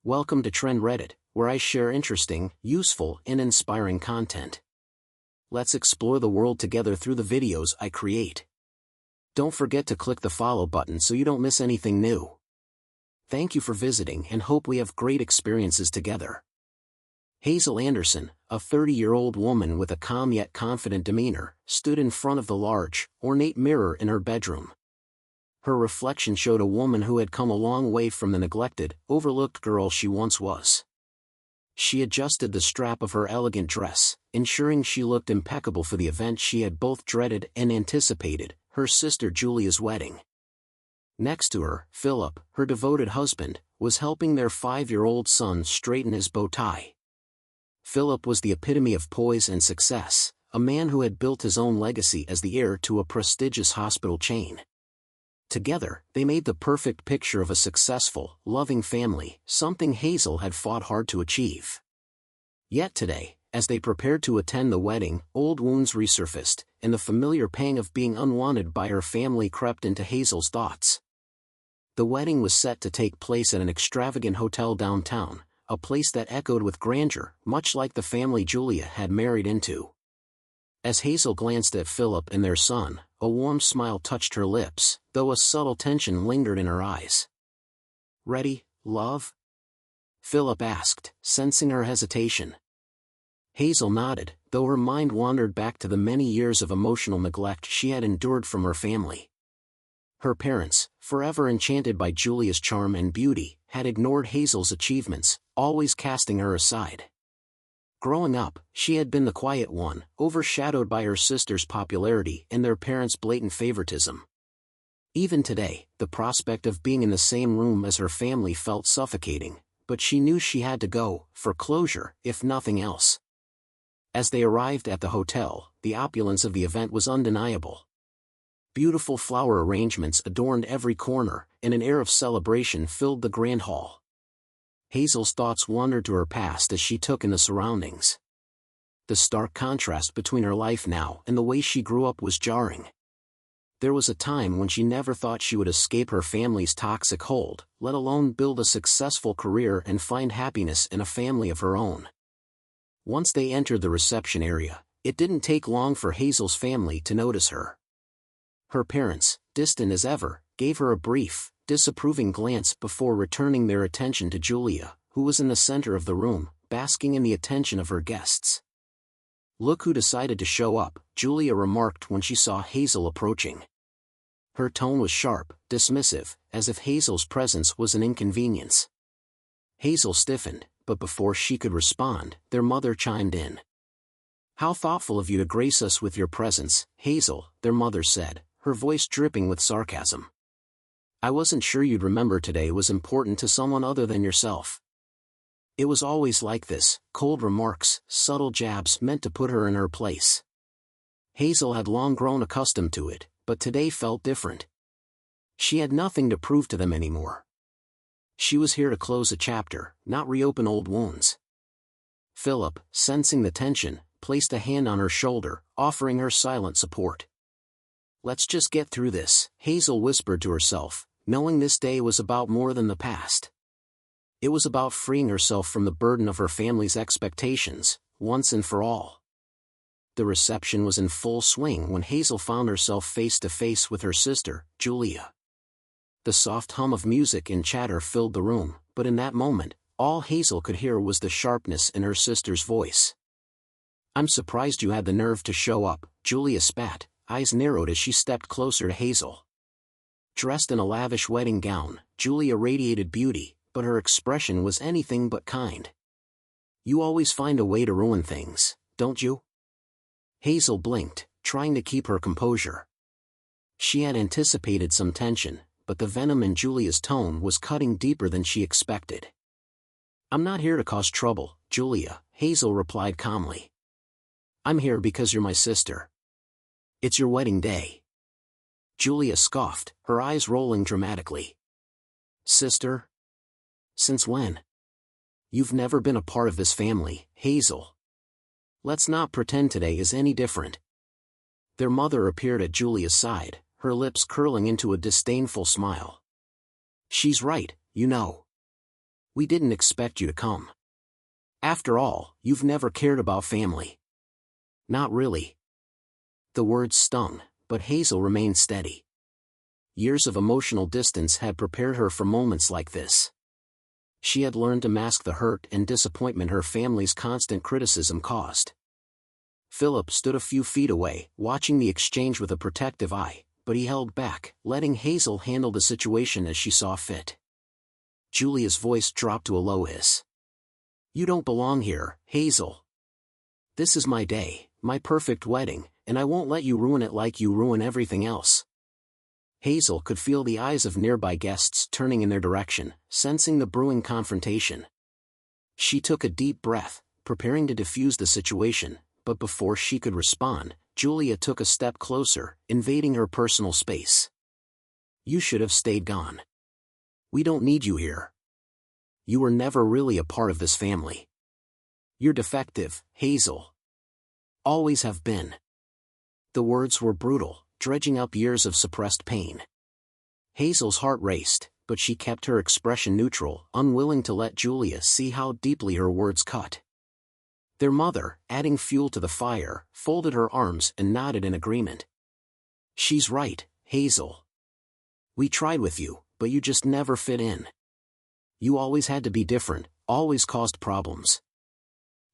Welcome to Trend Reddit, where I share interesting, useful, and inspiring content. Let's explore the world together through the videos I create. Don't forget to click the follow button so you don't miss anything new. Thank you for visiting and hope we have great experiences together. Hazel Anderson, a 30-year-old woman with a calm yet confident demeanor, stood in front of the large, ornate mirror in her bedroom. Her reflection showed a woman who had come a long way from the neglected, overlooked girl she once was. She adjusted the strap of her elegant dress, ensuring she looked impeccable for the event she had both dreaded and anticipated, her sister Julia's wedding. Next to her, Philip, her devoted husband, was helping their 5-year-old son straighten his bow tie. Philip was the epitome of poise and success, a man who had built his own legacy as the heir to a prestigious hospital chain. Together, they made the perfect picture of a successful, loving family, something Hazel had fought hard to achieve. Yet today, as they prepared to attend the wedding, old wounds resurfaced, and the familiar pang of being unwanted by her family crept into Hazel's thoughts. The wedding was set to take place at an extravagant hotel downtown, a place that echoed with grandeur, much like the family Julia had married into. As Hazel glanced at Philip and their son, a warm smile touched her lips, though a subtle tension lingered in her eyes. "Ready, love?" Philip asked, sensing her hesitation. Hazel nodded, though her mind wandered back to the many years of emotional neglect she had endured from her family. Her parents, forever enchanted by Julia's charm and beauty, had ignored Hazel's achievements, always casting her aside. Growing up, she had been the quiet one, overshadowed by her sister's popularity and their parents' blatant favoritism. Even today, the prospect of being in the same room as her family felt suffocating, but she knew she had to go, for closure, if nothing else. As they arrived at the hotel, the opulence of the event was undeniable. Beautiful flower arrangements adorned every corner, and an air of celebration filled the grand hall. Hazel's thoughts wandered to her past as she took in the surroundings. The stark contrast between her life now and the way she grew up was jarring. There was a time when she never thought she would escape her family's toxic hold, let alone build a successful career and find happiness in a family of her own. Once they entered the reception area, it didn't take long for Hazel's family to notice her. Her parents, distant as ever, gave her a brief, disapproving glance before returning their attention to Julia, who was in the center of the room, basking in the attention of her guests. "Look who decided to show up," Julia remarked when she saw Hazel approaching. Her tone was sharp, dismissive, as if Hazel's presence was an inconvenience. Hazel stiffened, but before she could respond, their mother chimed in. "How thoughtful of you to grace us with your presence, Hazel," their mother said, her voice dripping with sarcasm. "I wasn't sure you'd remember today was important to someone other than yourself." It was always like this, cold remarks, subtle jabs meant to put her in her place. Hazel had long grown accustomed to it, but today felt different. She had nothing to prove to them anymore. She was here to close a chapter, not reopen old wounds. Philip, sensing the tension, placed a hand on her shoulder, offering her silent support. "Let's just get through this," Hazel whispered to herself, knowing this day was about more than the past. It was about freeing herself from the burden of her family's expectations, once and for all. The reception was in full swing when Hazel found herself face to face with her sister, Julia. The soft hum of music and chatter filled the room, but in that moment, all Hazel could hear was the sharpness in her sister's voice. "I'm surprised you had the nerve to show up," Julia spat, eyes narrowed as she stepped closer to Hazel. Dressed in a lavish wedding gown, Julia radiated beauty, but her expression was anything but kind. "You always find a way to ruin things, don't you?" Hazel blinked, trying to keep her composure. She had anticipated some tension, but the venom in Julia's tone was cutting deeper than she expected. "I'm not here to cause trouble, Julia," Hazel replied calmly. "I'm here because you're my sister. It's your wedding day." Julia scoffed, her eyes rolling dramatically. "Sister? Since when? You've never been a part of this family, Hazel. Let's not pretend today is any different." Their mother appeared at Julia's side, her lips curling into a disdainful smile. "She's right, you know. We didn't expect you to come. After all, you've never cared about family. Not really. The words stung, but Hazel remained steady. Years of emotional distance had prepared her for moments like this. She had learned to mask the hurt and disappointment her family's constant criticism caused. Philip stood a few feet away, watching the exchange with a protective eye, but he held back, letting Hazel handle the situation as she saw fit. Julia's voice dropped to a low hiss. You don't belong here, Hazel. This is my day, my perfect wedding, and I won't let you ruin it like you ruin everything else. Hazel could feel the eyes of nearby guests turning in their direction, sensing the brewing confrontation. She took a deep breath, preparing to defuse the situation, but before she could respond, Julia took a step closer, invading her personal space. You should have stayed gone. We don't need you here. You were never really a part of this family. You're defective, Hazel. Always have been. The words were brutal, dredging up years of suppressed pain. Hazel's heart raced, but she kept her expression neutral, unwilling to let Julia see how deeply her words cut. Their mother, adding fuel to the fire, folded her arms and nodded in agreement. She's right, Hazel. We tried with you, but you just never fit in. You always had to be different, always caused problems.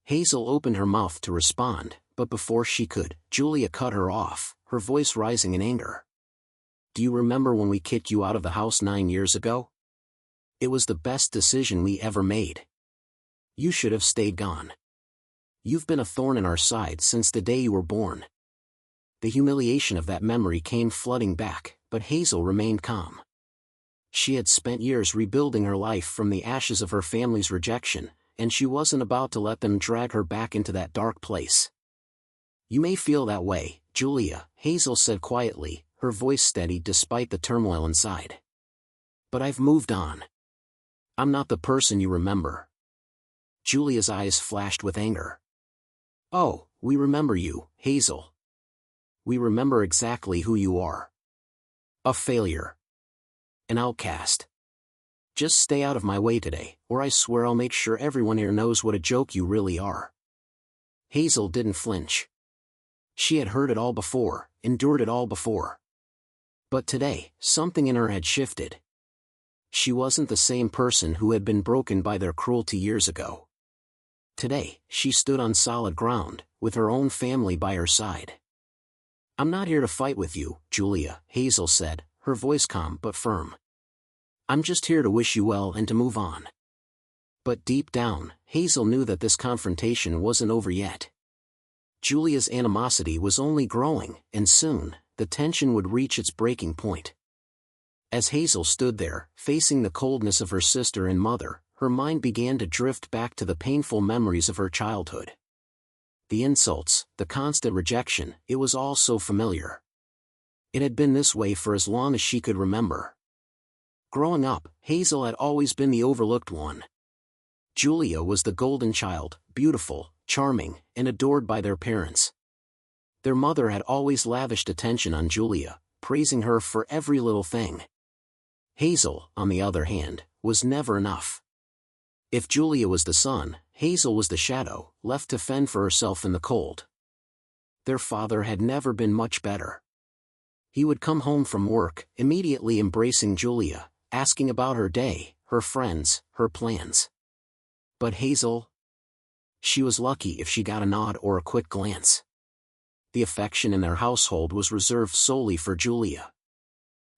Hazel opened her mouth to respond, but before she could, Julia cut her off, her voice rising in anger. Do you remember when we kicked you out of the house 9 years ago? It was the best decision we ever made. You should have stayed gone. You've been a thorn in our side since the day you were born. The humiliation of that memory came flooding back, but Hazel remained calm. She had spent years rebuilding her life from the ashes of her family's rejection, and she wasn't about to let them drag her back into that dark place. You may feel that way, Julia, Hazel said quietly, her voice steady despite the turmoil inside. But I've moved on. I'm not the person you remember. Julia's eyes flashed with anger. Oh, we remember you, Hazel. We remember exactly who you are. A failure. An outcast. Just stay out of my way today, or I swear I'll make sure everyone here knows what a joke you really are. Hazel didn't flinch. She had heard it all before, endured it all before. But today, something in her had shifted. She wasn't the same person who had been broken by their cruelty years ago. Today, she stood on solid ground, with her own family by her side. I'm not here to fight with you, Julia, Hazel said, her voice calm but firm. I'm just here to wish you well and to move on. But deep down, Hazel knew that this confrontation wasn't over yet. Julia's animosity was only growing, and soon, the tension would reach its breaking point. As Hazel stood there, facing the coldness of her sister and mother, her mind began to drift back to the painful memories of her childhood. The insults, the constant rejection, it was all so familiar. It had been this way for as long as she could remember. Growing up, Hazel had always been the overlooked one. Julia was the golden child, beautiful, charming, and adored by their parents. Their mother had always lavished attention on Julia, praising her for every little thing. Hazel, on the other hand, was never enough. If Julia was the sun, Hazel was the shadow, left to fend for herself in the cold. Their father had never been much better. He would come home from work, immediately embracing Julia, asking about her day, her friends, her plans. But Hazel? She was lucky if she got a nod or a quick glance. The affection in their household was reserved solely for Julia.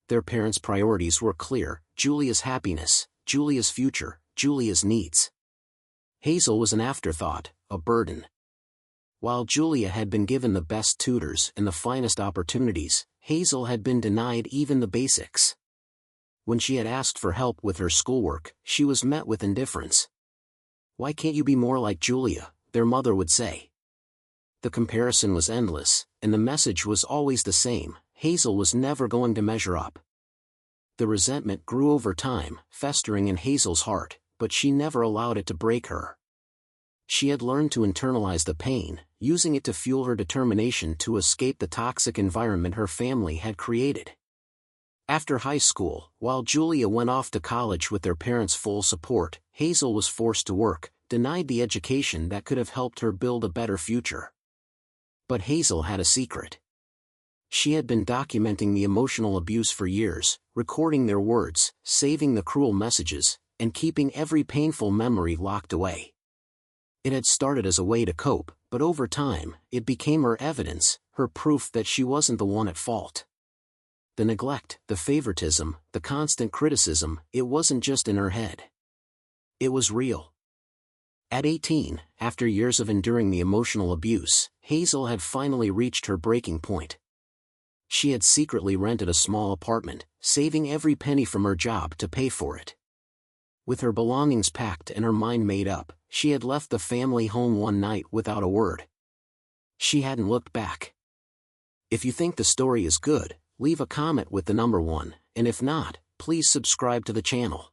Their parents' priorities were clear: Julia's happiness, Julia's future, Julia's needs. Hazel was an afterthought, a burden. While Julia had been given the best tutors and the finest opportunities, Hazel had been denied even the basics. When she had asked for help with her schoolwork, she was met with indifference. Why can't you be more like Julia? Their mother would say. The comparison was endless, and the message was always the same: Hazel was never going to measure up. The resentment grew over time, festering in Hazel's heart, but she never allowed it to break her. She had learned to internalize the pain, using it to fuel her determination to escape the toxic environment her family had created. After high school, while Julia went off to college with their parents' full support, Hazel was forced to work, denied the education that could have helped her build a better future. But Hazel had a secret. She had been documenting the emotional abuse for years, recording their words, saving the cruel messages, and keeping every painful memory locked away. It had started as a way to cope, but over time, it became her evidence, her proof that she wasn't the one at fault. The neglect, the favoritism, the constant criticism, it wasn't just in her head. It was real. At 18, after years of enduring the emotional abuse, Hazel had finally reached her breaking point. She had secretly rented a small apartment, saving every penny from her job to pay for it. With her belongings packed and her mind made up, she had left the family home one night without a word. She hadn't looked back. If you think the story is good, leave a comment with the number 1, and if not, please subscribe to the channel.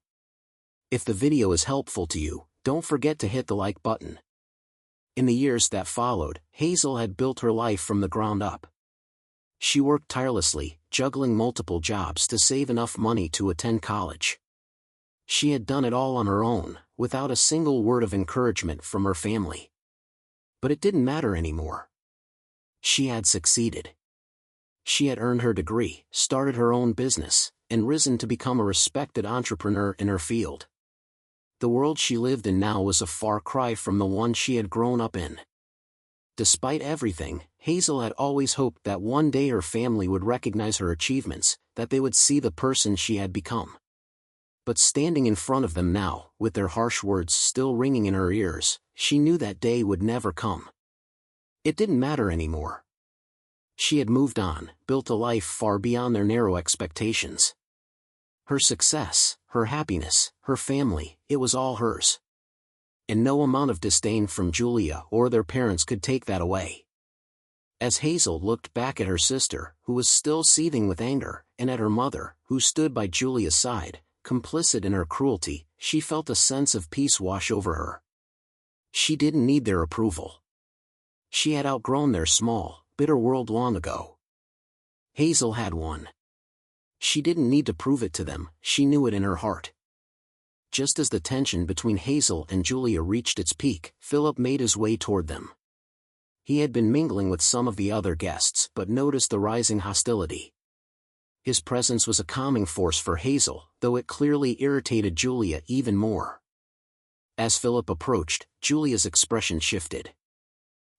If the video is helpful to you, don't forget to hit the like button. In the years that followed, Hazel had built her life from the ground up. She worked tirelessly, juggling multiple jobs to save enough money to attend college. She had done it all on her own, without a single word of encouragement from her family. But it didn't matter anymore. She had succeeded. She had earned her degree, started her own business, and risen to become a respected entrepreneur in her field. The world she lived in now was a far cry from the one she had grown up in. Despite everything, Hazel had always hoped that one day her family would recognize her achievements, that they would see the person she had become. But standing in front of them now, with their harsh words still ringing in her ears, she knew that day would never come. It didn't matter anymore. She had moved on, built a life far beyond their narrow expectations. Her success, her happiness, her family, it was all hers. And no amount of disdain from Julia or their parents could take that away. As Hazel looked back at her sister, who was still seething with anger, and at her mother, who stood by Julia's side, complicit in her cruelty, she felt a sense of peace wash over her. She didn't need their approval. She had outgrown their small, bitter world long ago. Hazel had one. She didn't need to prove it to them, she knew it in her heart. Just as the tension between Hazel and Julia reached its peak, Philip made his way toward them. He had been mingling with some of the other guests but noticed the rising hostility. His presence was a calming force for Hazel, though it clearly irritated Julia even more. As Philip approached, Julia's expression shifted.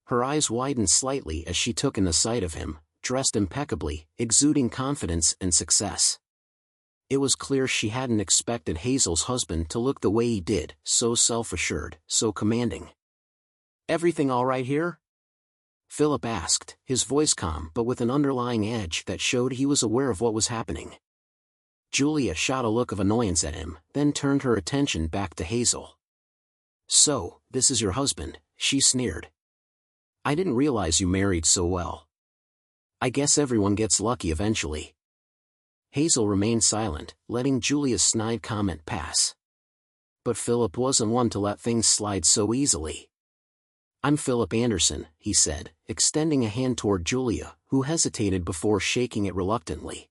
Her eyes widened slightly as she took in the sight of him, dressed impeccably, exuding confidence and success. It was clear she hadn't expected Hazel's husband to look the way he did, so self-assured, so commanding. "Everything all right here?" Philip asked, his voice calm but with an underlying edge that showed he was aware of what was happening. Julia shot a look of annoyance at him, then turned her attention back to Hazel. "So, this is your husband," she sneered. "I didn't realize you married so well. I guess everyone gets lucky eventually." Hazel remained silent, letting Julia's snide comment pass. But Philip wasn't one to let things slide so easily. "I'm Philip Anderson," he said, extending a hand toward Julia, who hesitated before shaking it reluctantly.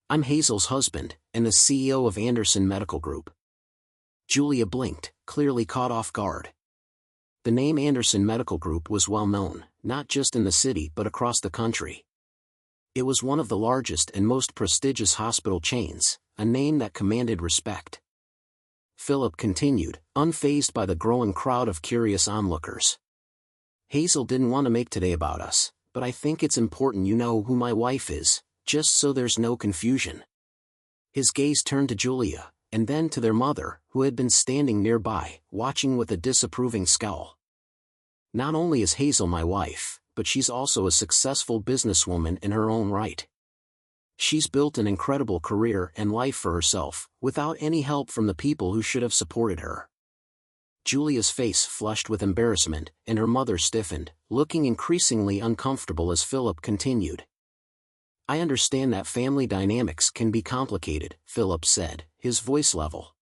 "I'm Hazel's husband, and the CEO of Anderson Medical Group." Julia blinked, clearly caught off guard. The name Anderson Medical Group was well known, not just in the city but across the country. It was one of the largest and most prestigious hospital chains, a name that commanded respect. Philip continued, unfazed by the growing crowd of curious onlookers. "Hazel didn't want to make today about us, but I think it's important you know who my wife is, just so there's no confusion." His gaze turned to Julia, and then to their mother, who had been standing nearby, watching with a disapproving scowl. "Not only is Hazel my wife, but she's also a successful businesswoman in her own right. She's built an incredible career and life for herself, without any help from the people who should have supported her." Julia's face flushed with embarrassment, and her mother stiffened, looking increasingly uncomfortable as Philip continued. "I understand that family dynamics can be complicated," Philip said, his voice level.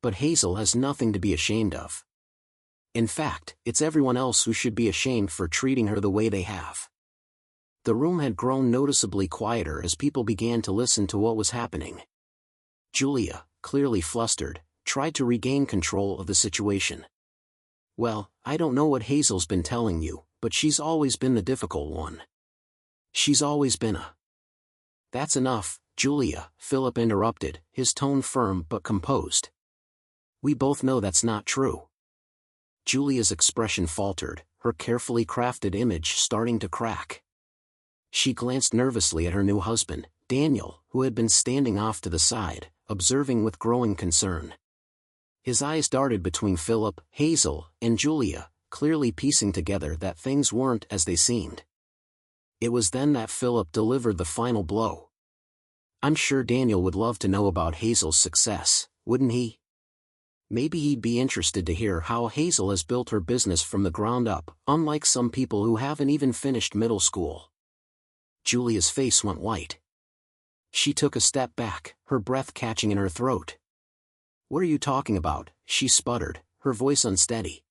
"But Hazel has nothing to be ashamed of. In fact, it's everyone else who should be ashamed for treating her the way they have." The room had grown noticeably quieter as people began to listen to what was happening. Julia, clearly flustered, tried to regain control of the situation. "Well, I don't know what Hazel's been telling you, but she's always been the difficult one. She's always been a—" "That's enough, Julia," Philip interrupted, his tone firm but composed. "We both know that's not true." Julia's expression faltered, her carefully crafted image starting to crack. She glanced nervously at her new husband, Daniel, who had been standing off to the side, observing with growing concern. His eyes darted between Philip, Hazel, and Julia, clearly piecing together that things weren't as they seemed. It was then that Philip delivered the final blow. "I'm sure Daniel would love to know about Hazel's success, wouldn't he? Maybe he'd be interested to hear how Hazel has built her business from the ground up, unlike some people who haven't even finished middle school." Julia's face went white. She took a step back, her breath catching in her throat. "What are you talking about?" she sputtered, her voice unsteady.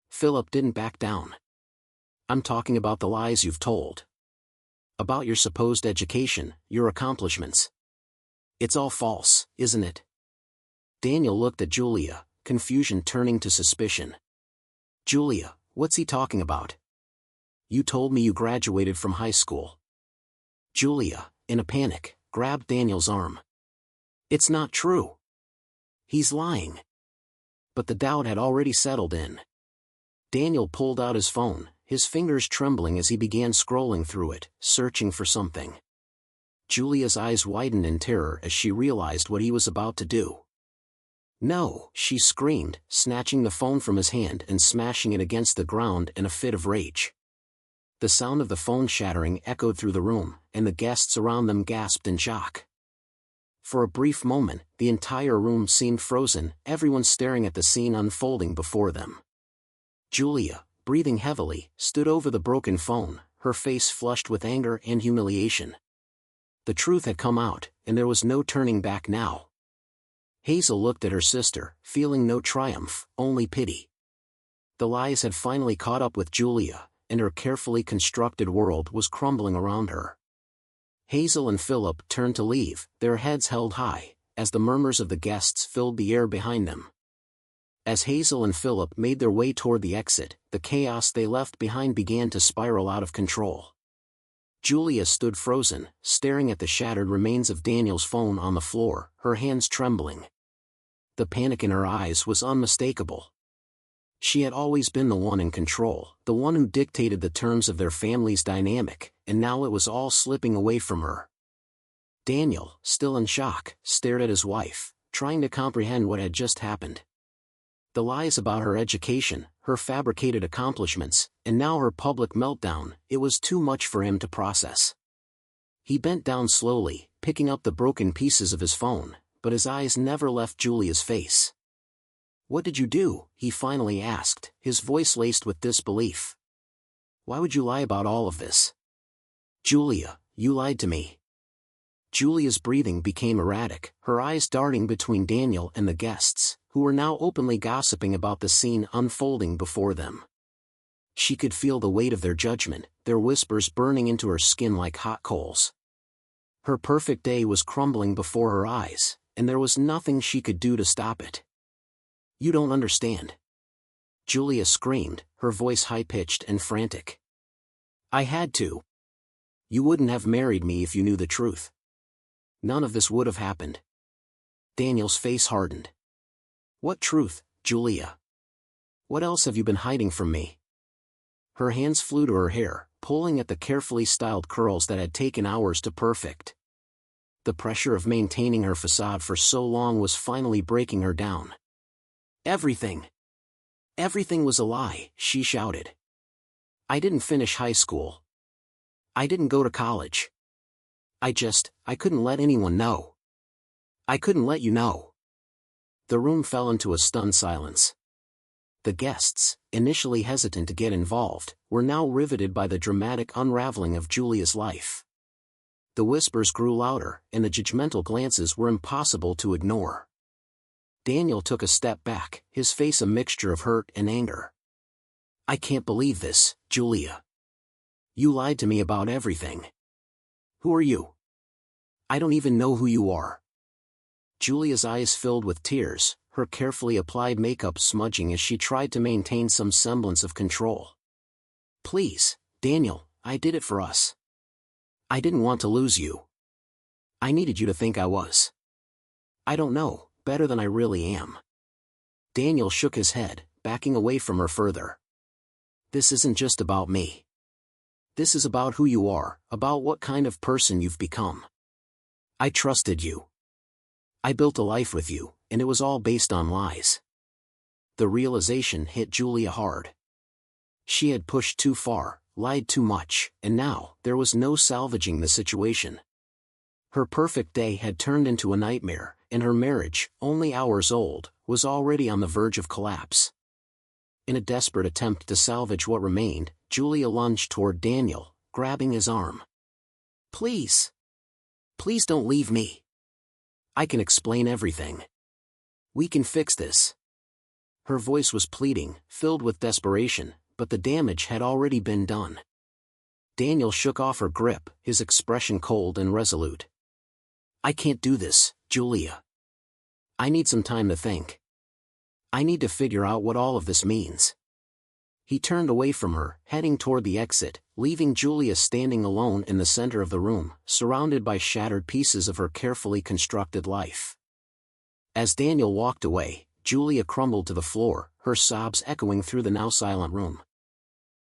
Philip didn't back down. "I'm talking about the lies you've told. About your supposed education, your accomplishments. It's all false, isn't it?" Daniel looked at Julia, confusion turning to suspicion. "Julia, what's he talking about? You told me you graduated from high school." Julia, in a panic, grabbed Daniel's arm. "It's not true. He's lying." But the doubt had already settled in. Daniel pulled out his phone, his fingers trembling as he began scrolling through it, searching for something. Julia's eyes widened in terror as she realized what he was about to do. "No!" she screamed, snatching the phone from his hand and smashing it against the ground in a fit of rage. The sound of the phone shattering echoed through the room, and the guests around them gasped in shock. For a brief moment, the entire room seemed frozen, everyone staring at the scene unfolding before them. Julia, breathing heavily, stood over the broken phone, her face flushed with anger and humiliation. The truth had come out, and there was no turning back now. Hazel looked at her sister, feeling no triumph, only pity. The lies had finally caught up with Julia, and her carefully constructed world was crumbling around her. Hazel and Philip turned to leave, their heads held high, as the murmurs of the guests filled the air behind them. As Hazel and Philip made their way toward the exit, the chaos they left behind began to spiral out of control. Julia stood frozen, staring at the shattered remains of Daniel's phone on the floor, her hands trembling. The panic in her eyes was unmistakable. She had always been the one in control, the one who dictated the terms of their family's dynamic, and now it was all slipping away from her. Daniel, still in shock, stared at his wife, trying to comprehend what had just happened. The lies about her education, her fabricated accomplishments, and now her public meltdown, it was too much for him to process. He bent down slowly, picking up the broken pieces of his phone, but his eyes never left Julia's face. "What did you do?" he finally asked, his voice laced with disbelief. "Why would you lie about all of this?" "Julia, you lied to me." Julia's breathing became erratic, her eyes darting between Daniel and the guests, who were now openly gossiping about the scene unfolding before them. She could feel the weight of their judgment, their whispers burning into her skin like hot coals. Her perfect day was crumbling before her eyes, and there was nothing she could do to stop it. "You don't understand." Julia screamed, her voice high-pitched and frantic. "I had to. You wouldn't have married me if you knew the truth. None of this would have happened." Daniel's face hardened. "What truth, Julia? What else have you been hiding from me?" Her hands flew to her hair, pulling at the carefully styled curls that had taken hours to perfect. The pressure of maintaining her facade for so long was finally breaking her down. "Everything. Everything was a lie," she shouted. "I didn't finish high school. I didn't go to college. I couldn't let anyone know. I couldn't let you know." The room fell into a stunned silence. The guests, initially hesitant to get involved, were now riveted by the dramatic unraveling of Julia's life. The whispers grew louder, and the judgmental glances were impossible to ignore. Daniel took a step back, his face a mixture of hurt and anger. "I can't believe this, Julia. You lied to me about everything. Who are you? I don't even know who you are. Julia's eyes filled with tears, her carefully applied makeup smudging as she tried to maintain some semblance of control. Please, Daniel, I did it for us. I didn't want to lose you. I needed you to think I was. I don't know, better than I really am. Daniel shook his head, backing away from her further. This isn't just about me. This is about who you are, about what kind of person you've become. I trusted you. I built a life with you, and it was all based on lies. The realization hit Julia hard. She had pushed too far, lied too much, and now there was no salvaging the situation. Her perfect day had turned into a nightmare, and her marriage, only hours old, was already on the verge of collapse. In a desperate attempt to salvage what remained, Julia lunged toward Daniel, grabbing his arm. Please. Please don't leave me. I can explain everything. We can fix this. Her voice was pleading, filled with desperation, but the damage had already been done. Daniel shook off her grip, his expression cold and resolute. I can't do this, Julia. I need some time to think. I need to figure out what all of this means. He turned away from her, heading toward the exit, leaving Julia standing alone in the center of the room, surrounded by shattered pieces of her carefully constructed life. As Daniel walked away, Julia crumbled to the floor, her sobs echoing through the now silent room.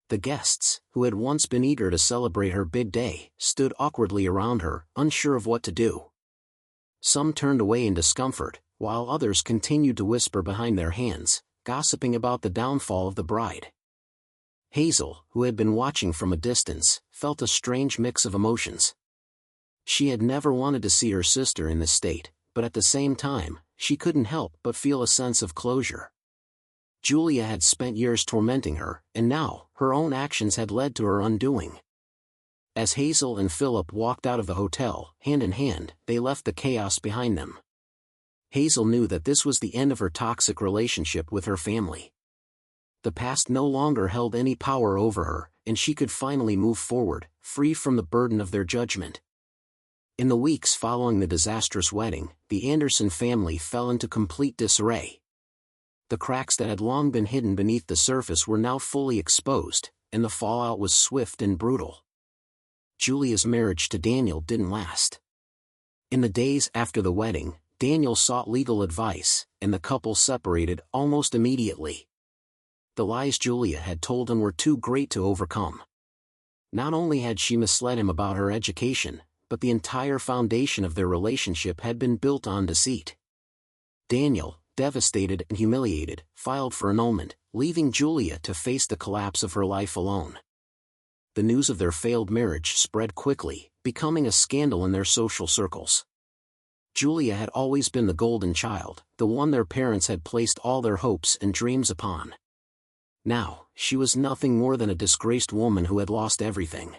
The guests, who had once been eager to celebrate her big day, stood awkwardly around her, unsure of what to do. Some turned away in discomfort, while others continued to whisper behind their hands, gossiping about the downfall of the bride. Hazel, who had been watching from a distance, felt a strange mix of emotions. She had never wanted to see her sister in this state, but at the same time, she couldn't help but feel a sense of closure. Julia had spent years tormenting her, and now, her own actions had led to her undoing. As Hazel and Philip walked out of the hotel, hand in hand, they left the chaos behind them. Hazel knew that this was the end of her toxic relationship with her family. The past no longer held any power over her, and she could finally move forward, free from the burden of their judgment. In the weeks following the disastrous wedding, the Anderson family fell into complete disarray. The cracks that had long been hidden beneath the surface were now fully exposed, and the fallout was swift and brutal. Julia's marriage to Daniel didn't last. In the days after the wedding, Daniel sought legal advice, and the couple separated almost immediately. The lies Julia had told him were too great to overcome. Not only had she misled him about her education, but the entire foundation of their relationship had been built on deceit. Daniel, devastated and humiliated, filed for annulment, leaving Julia to face the collapse of her life alone. The news of their failed marriage spread quickly, becoming a scandal in their social circles. Julia had always been the golden child, the one their parents had placed all their hopes and dreams upon. Now, she was nothing more than a disgraced woman who had lost everything.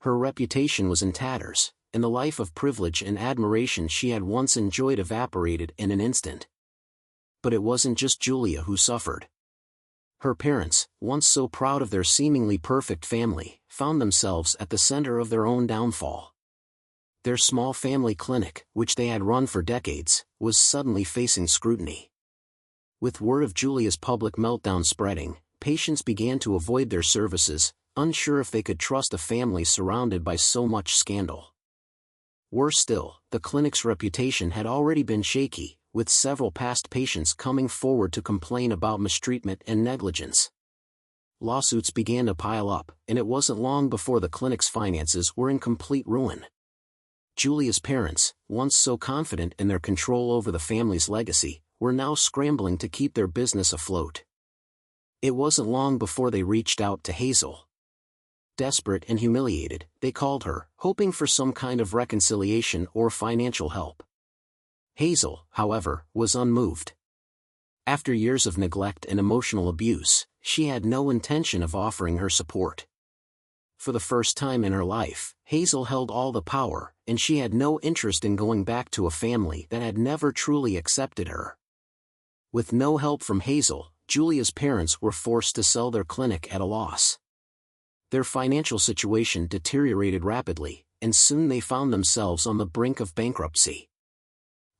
Her reputation was in tatters, and the life of privilege and admiration she had once enjoyed evaporated in an instant. But it wasn't just Julia who suffered. Her parents, once so proud of their seemingly perfect family, found themselves at the center of their own downfall. Their small family clinic, which they had run for decades, was suddenly facing scrutiny. With word of Julia's public meltdown spreading, patients began to avoid their services, unsure if they could trust a family surrounded by so much scandal. Worse still, the clinic's reputation had already been shaky, with several past patients coming forward to complain about mistreatment and negligence. Lawsuits began to pile up, and it wasn't long before the clinic's finances were in complete ruin. Julia's parents, once so confident in their control over the family's legacy, were now scrambling to keep their business afloat. It wasn't long before they reached out to Hazel. Desperate and humiliated, they called her, hoping for some kind of reconciliation or financial help. Hazel, however, was unmoved. After years of neglect and emotional abuse, she had no intention of offering her support. For the first time in her life, Hazel held all the power, and she had no interest in going back to a family that had never truly accepted her. With no help from Hazel, Julia's parents were forced to sell their clinic at a loss. Their financial situation deteriorated rapidly, and soon they found themselves on the brink of bankruptcy.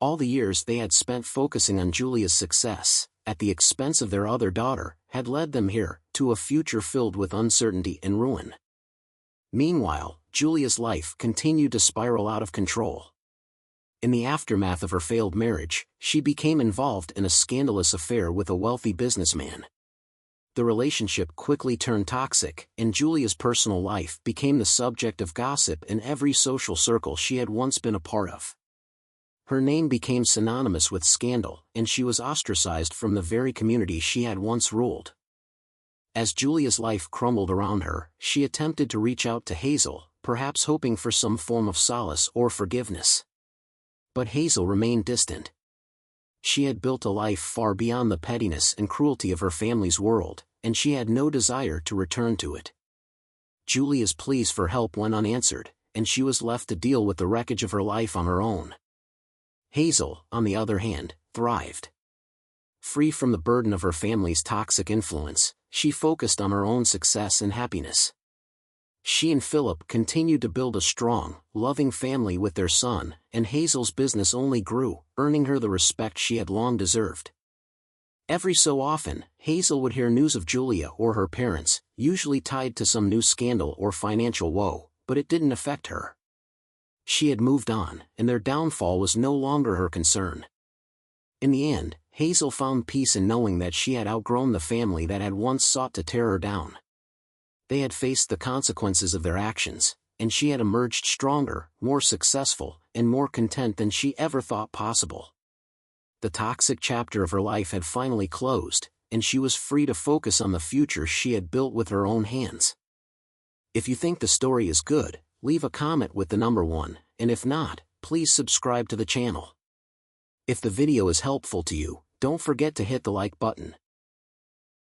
All the years they had spent focusing on Julia's success, at the expense of their other daughter, had led them here, to a future filled with uncertainty and ruin. Meanwhile, Julia's life continued to spiral out of control. In the aftermath of her failed marriage, she became involved in a scandalous affair with a wealthy businessman. The relationship quickly turned toxic, and Julia's personal life became the subject of gossip in every social circle she had once been a part of. Her name became synonymous with scandal, and she was ostracized from the very community she had once ruled. As Julia's life crumbled around her, she attempted to reach out to Hazel, perhaps hoping for some form of solace or forgiveness. But Hazel remained distant. She had built a life far beyond the pettiness and cruelty of her family's world, and she had no desire to return to it. Julia's pleas for help went unanswered, and she was left to deal with the wreckage of her life on her own. Hazel, on the other hand, thrived. Free from the burden of her family's toxic influence, she focused on her own success and happiness. She and Philip continued to build a strong, loving family with their son, and Hazel's business only grew, earning her the respect she had long deserved. Every so often, Hazel would hear news of Julia or her parents, usually tied to some new scandal or financial woe, but it didn't affect her. She had moved on, and their downfall was no longer her concern. In the end, Hazel found peace in knowing that she had outgrown the family that had once sought to tear her down. They had faced the consequences of their actions, and she had emerged stronger, more successful, and more content than she ever thought possible. The toxic chapter of her life had finally closed, and she was free to focus on the future she had built with her own hands. If you think the story is good, leave a comment with the number 1, and if not, please subscribe to the channel. If the video is helpful to you, don't forget to hit the like button.